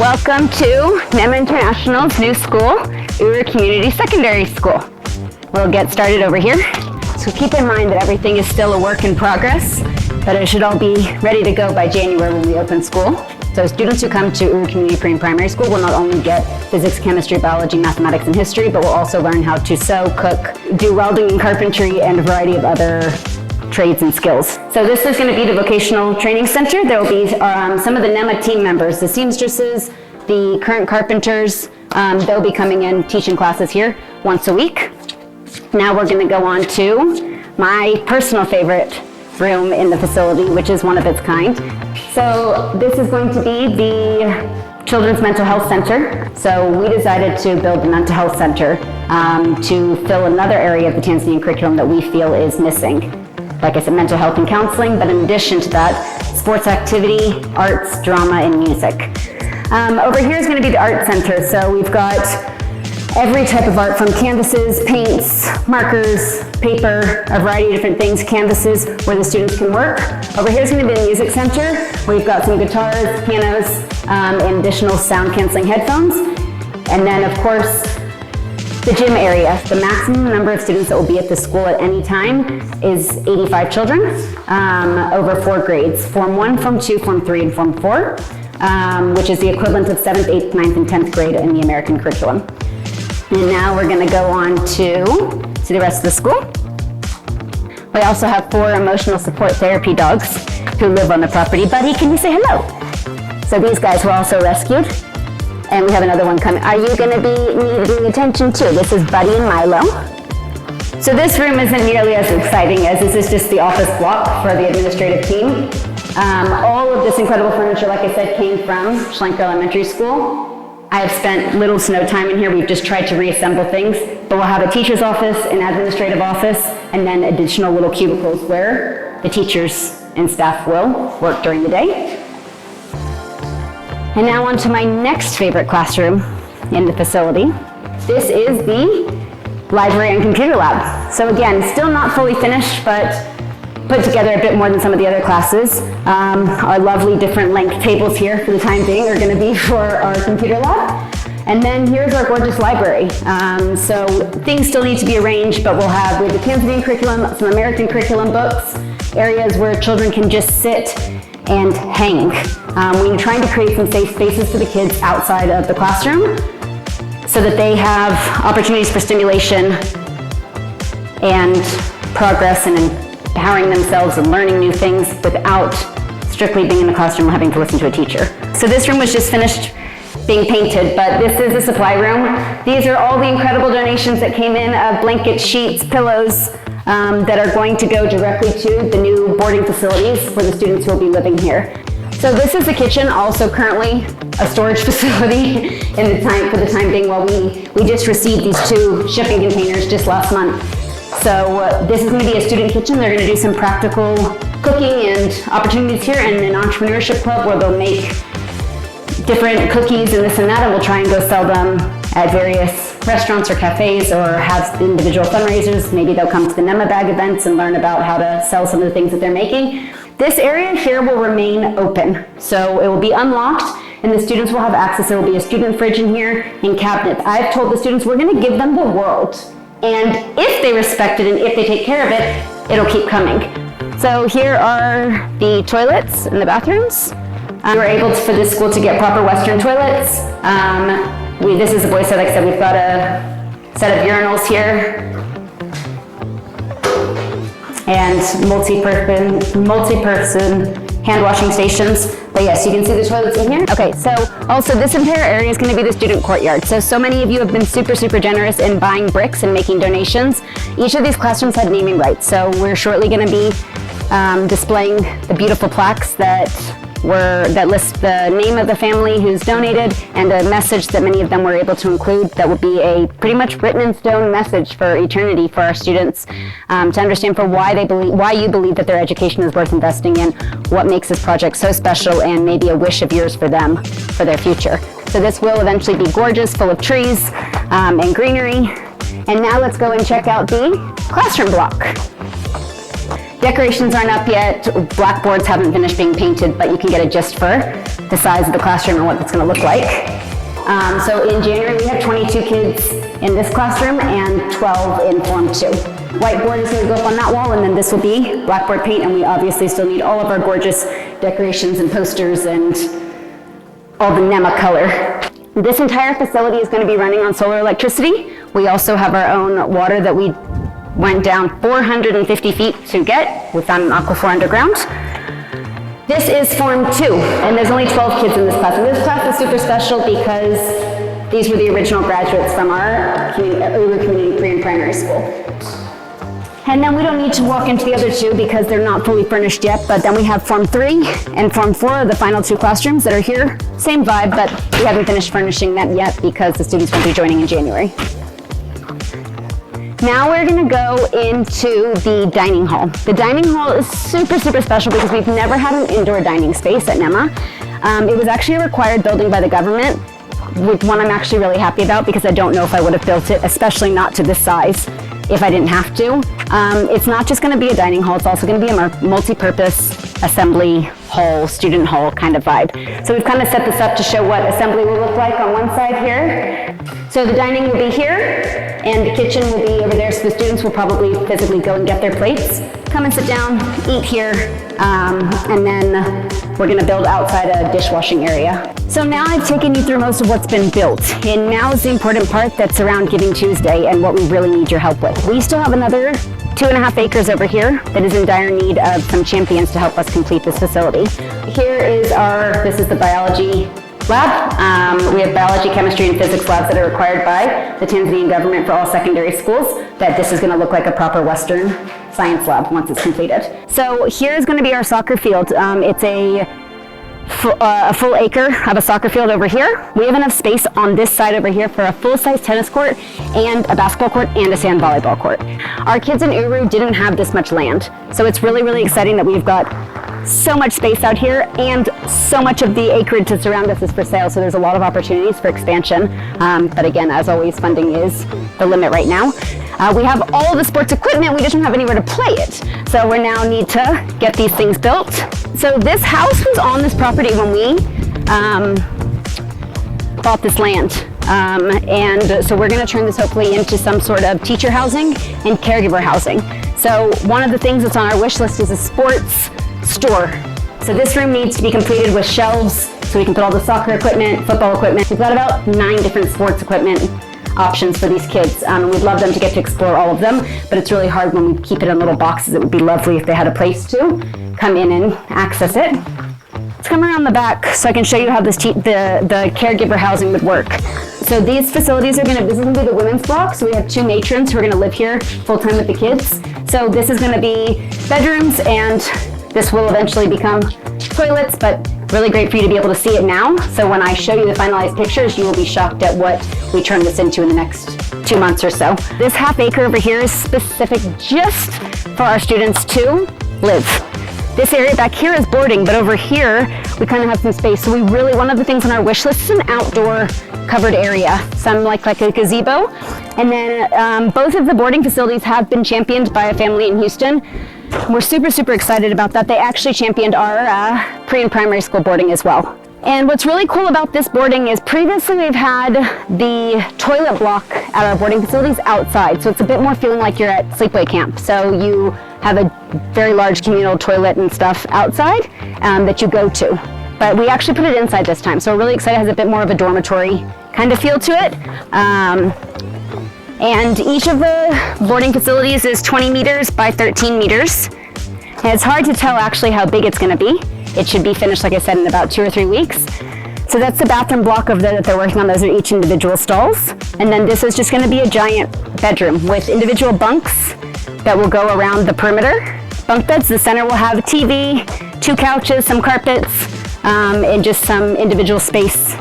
Welcome to Neema International's new school, Uru Community Secondary School. We'll get started over here. So keep in mind that everything is still a work in progress, but it should all be ready to go by January when we open school. So students who come to Uru Community Pre and Primary School will not only get physics, chemistry, biology, mathematics, and history, but will also learn how to sew, cook, do welding and carpentry, and a variety of other trades and skills. So this is going to be the vocational training center. There will be some of the Neema team members, the seamstresses, the current carpenters. They'll be coming in teaching classes here once a week. Now we're going to go on to my personal favorite room in the facility, which is one of its kind. So this is going to be the Children's Mental Health Center. So we decided to build a mental health center to fill another area of the Tanzanian curriculum that we feel is missing. Like I said, mental health and counseling, but in addition to that, sports activity, arts, drama, and music. Over here is going to be the art center. So we've got every type of art, from canvases, paints, markers, paper, a variety of different things, canvases where the students can work. Over here is going to be the music center. We've got some guitars, pianos, and additional sound canceling headphones. And then of course, the gym area. The maximum number of students that will be at the school at any time is 85 children over 4 grades, Form 1, Form 2, Form 3, and Form 4, which is the equivalent of 7th, 8th, 9th, and 10th grade in the American curriculum. And now we're going to go on to see the rest of the school. We also have 4 emotional support therapy dogs who live on the property. Buddy, can you say hello? So these guys were also rescued. And we have another one coming. Are you going to be needing attention too? This is Buddy and Milo. So this room isn't nearly as exciting as this is just the office block for the administrative team. All of this incredible furniture, like I said, came from Schlenker Elementary School. I have spent little to no time in here. We've just tried to reassemble things, but we'll have a teacher's office, an administrative office, and then additional little cubicles where the teachers and staff will work during the day. And now on to my next favorite classroom in the facility. This is the library and computer lab. So again, still not fully finished, but put together a bit more than some of the other classes. Our lovely different length tables here for the time being are going to be for our computer lab. And then here's our gorgeous library. So things still need to be arranged, but we have the Tanzanian curriculum, some American curriculum books, areas where children can just sit and hang. We're trying to create some safe spaces for the kids outside of the classroom so that they have opportunities for stimulation and progress and empowering themselves and learning new things without strictly being in the classroom or having to listen to a teacher. So this room was just finished being painted, but this is the supply room. These are all the incredible donations that came in of blankets, sheets, pillows, that are going to go directly to the new boarding facilities for the students who will be living here. So this is the kitchen, also currently a storage facility for the time being, while we just received these 2 shipping containers just last month. So this is going to be a student kitchen. They're going to do some practical cooking and opportunities here, and an entrepreneurship club where they'll make different cookies and this and that, and we'll try and go sell them at various restaurants or cafes, or have individual fundraisers. Maybe they'll come to the Neema Bag events and learn about how to sell some of the things that they're making. This area here will remain open, so it will be unlocked and the students will have access. There will be a student fridge in here and cabinets. I've told the students we're going to give them the world, and if they respect it and if they take care of it, it'll keep coming. So here are the toilets and the bathrooms. We were able for this school to get proper Western toilets. This is a boys' side. Like I said, we've got a set of urinals here and multi-person hand washing stations. But yes, you can see the toilets in here. Okay, so also this entire area is going to be the student courtyard. So many of you have been super generous in buying bricks and making donations. Each of these classrooms had naming rights. So we're shortly going to be displaying the beautiful plaques that list the name of the family who's donated and a message that many of them were able to include that will be a pretty much written in stone message for eternity for our students, to understand why you believe that their education is worth investing in, what makes this project so special, and maybe a wish of yours for them for their future. So this will eventually be gorgeous, full of trees and greenery. And now let's go and check out the classroom block. Decorations aren't up yet. Blackboards haven't finished being painted, but you can get a gist for the size of the classroom and what it's going to look like. So in January, we have 22 kids in this classroom and 12 in Form 2. Whiteboard is going to go up on that wall, and then this will be blackboard paint, and we obviously still need all of our gorgeous decorations and posters and all the Neema color. This entire facility is going to be running on solar electricity. We also have our own water that we went down 450 feet to get. We found an aquifer underground. This is Form 2, and there's only 12 kids in this class. And this class is super special because these were the original graduates from our Uru Community Pre and Primary School. And then we don't need to walk into the other two because they're not fully furnished yet, but then we have Form 3 and Form 4, the final two classrooms that are here. Same vibe, but we haven't finished furnishing them yet because the students will be joining in January. Now we're going to go into the dining hall. The dining hall is super, super special because we've never had an indoor dining space at Neema. It was actually a required building by the government, which one I'm actually really happy about because I don't know if I would have built it, especially not to this size, if I didn't have to. It's not just going to be a dining hall, it's also going to be a multi-purpose assembly hall, student hall kind of vibe. So we've kind of set this up to show what assembly will look like on one side here. So the dining will be here, and the kitchen will be over there, so the students will probably physically go and get their plates, come and sit down, eat here, and then we're going to build outside a dishwashing area. So now I've taken you through most of what's been built, and now is the important part that's around Giving Tuesday and what we really need your help with. We still have another 2.5 acres over here that is in dire need of some champions to help us complete this facility. Here is this is the biology lab. We have biology, chemistry, and physics labs that are required by the Tanzanian government for all secondary schools, that this is going to look like a proper Western science lab once it's completed. So here is going to be our soccer field. It's a full acre of a soccer field over here. We have enough space on this side over here for a full-size tennis court and a basketball court and a sand volleyball court. Our kids in Uru didn't have this much land, so it's really, really exciting that we've got so much space out here, and so much of the acreage that's around us is for sale, so there's a lot of opportunities for expansion. But again, as always, funding is the limit right now. We have all of the sports equipment, we just don't have anywhere to play it. So we now need to get these things built. So this house was on this property when we bought this land. And so we're gonna turn this hopefully into some sort of teacher housing and caregiver housing. So one of the things that's on our wish list is a sports store. So this room needs to be completed with shelves so we can put all the soccer equipment, football equipment. We've got about 9 different sports equipment options for these kids. And we'd love them to get to explore all of them, but it's really hard when we keep it in little boxes. It would be lovely if they had a place to come in and access it. Let's come around the back so I can show you how this the caregiver housing would work. So these facilities this is going to be the women's block. So we have 2 matrons who are going to live here full time with the kids. So this is going to be bedrooms, and this will eventually become toilets, but really great for you to be able to see it now. So when I show you the finalized pictures, you will be shocked at what we turn this into in the next 2 months or so. This half acre over here is specific just for our students to live. This area back here is boarding, but over here, we kind of have some space. So one of the things on our wish list is an outdoor covered area, some like a gazebo. And then both of the boarding facilities have been championed by a family in Houston. We're super, super excited about that. They actually championed our pre and primary school boarding as well. And what's really cool about this boarding is previously we've had the toilet block at our boarding facilities outside. So it's a bit more feeling like you're at sleepaway camp. So you have a very large communal toilet and stuff outside that you go to. But we actually put it inside this time. So we're really excited. It has a bit more of a dormitory kind of feel to it. And each of the boarding facilities is 20 meters by 13 meters. And it's hard to tell actually how big it's going to be. It should be finished, like I said, in about 2 or 3 weeks. So that's the bathroom block that they're working on. Those are each individual stalls. And then this is just going to be a giant bedroom with individual bunks that will go around the perimeter. Bunk beds. The center will have a TV, 2 couches, some carpets, and just some individual space